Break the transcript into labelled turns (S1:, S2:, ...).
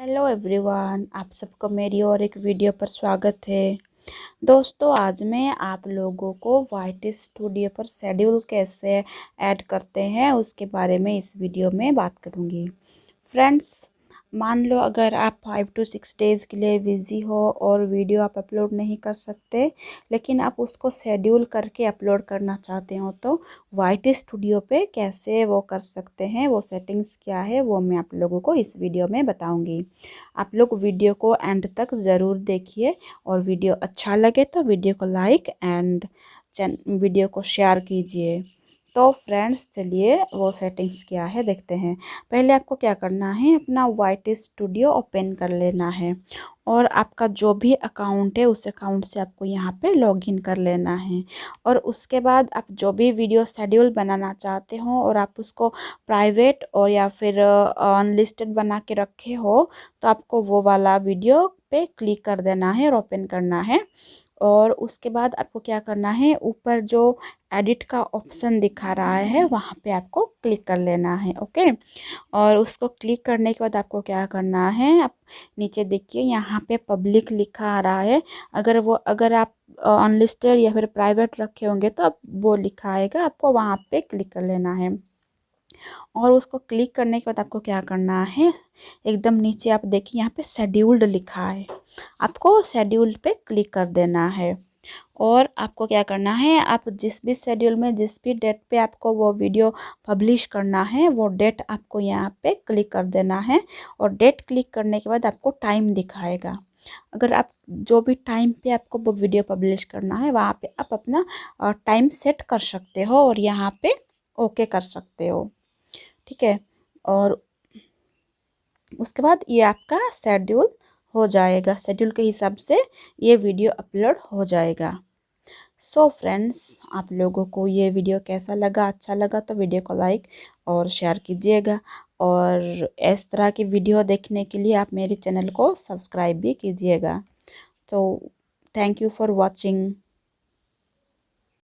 S1: Hello everyone, आप सबको मेरी और एक वीडियो पर स्वागत है। दोस्तों, आज मैं आप लोगों को वाइट स्टूडियो पर शेड्यूल कैसे ऐड करते हैं उसके बारे में इस वीडियो में बात करूंगी। फ्रेंड्स, मान लो अगर आप 5 to 6 डेज़ के लिए बिज़ी हो और वीडियो आप अपलोड नहीं कर सकते, लेकिन आप उसको शेड्यूल करके अपलोड करना चाहते हो, तो वाइट स्टूडियो पे कैसे वो कर सकते हैं, वो सेटिंग्स क्या है, वो मैं आप लोगों को इस वीडियो में बताऊंगी। आप लोग वीडियो को एंड तक ज़रूर देखिए और वीडियो अच्छा लगे तो वीडियो को लाइक एंड वीडियो को शेयर कीजिए। तो फ्रेंड्स, चलिए वो सेटिंग्स क्या है देखते हैं। पहले आपको क्या करना है, अपना वाइट स्टूडियो ओपन कर लेना है और आपका जो भी अकाउंट है उस अकाउंट से आपको यहाँ पे लॉगिन कर लेना है। और उसके बाद आप जो भी वीडियो शेड्यूल बनाना चाहते हो और आप उसको प्राइवेट और या फिर अनलिस्टेड बना के रखे हो, तो आपको वो वाला वीडियो पे क्लिक कर देना है और ओपन करना है। और उसके बाद आपको क्या करना है, ऊपर जो एडिट का ऑप्शन दिखा रहा है वहाँ पे आपको क्लिक कर लेना है। ओके, और उसको क्लिक करने के बाद आपको क्या करना है, आप नीचे देखिए यहाँ पे पब्लिक लिखा आ रहा है। अगर आप अनलिस्टेड या फिर प्राइवेट रखे होंगे तो आप वो लिखा आएगा, आपको वहाँ पे क्लिक कर लेना है। और उसको क्लिक करने के बाद आपको क्या करना है, एकदम नीचे आप देखिए यहाँ पे शेड्यूल्ड लिखा है, आपको शेड्यूल पे क्लिक कर देना है। और आपको क्या करना है, आप जिस भी शेड्यूल में जिस भी डेट पे आपको वो वीडियो पब्लिश करना है वो डेट आपको यहाँ पे क्लिक कर देना है। और डेट क्लिक करने के बाद आपको टाइम दिखाएगा। अगर आप जो भी टाइम पे आपको वो वीडियो पब्लिश करना है वहाँ पे आप अपना टाइम सेट कर सकते हो और यहाँ पे ओके कर सकते हो। ठीक है, और उसके बाद ये आपका शेड्यूल हो जाएगा, शेड्यूल के हिसाब से ये वीडियो अपलोड हो जाएगा। सो फ्रेंड्स, आप लोगों को ये वीडियो कैसा लगा, अच्छा लगा तो वीडियो को लाइक और शेयर कीजिएगा। और इस तरह की वीडियो देखने के लिए आप मेरे चैनल को सब्सक्राइब भी कीजिएगा। तो थैंक यू फॉर वॉचिंग।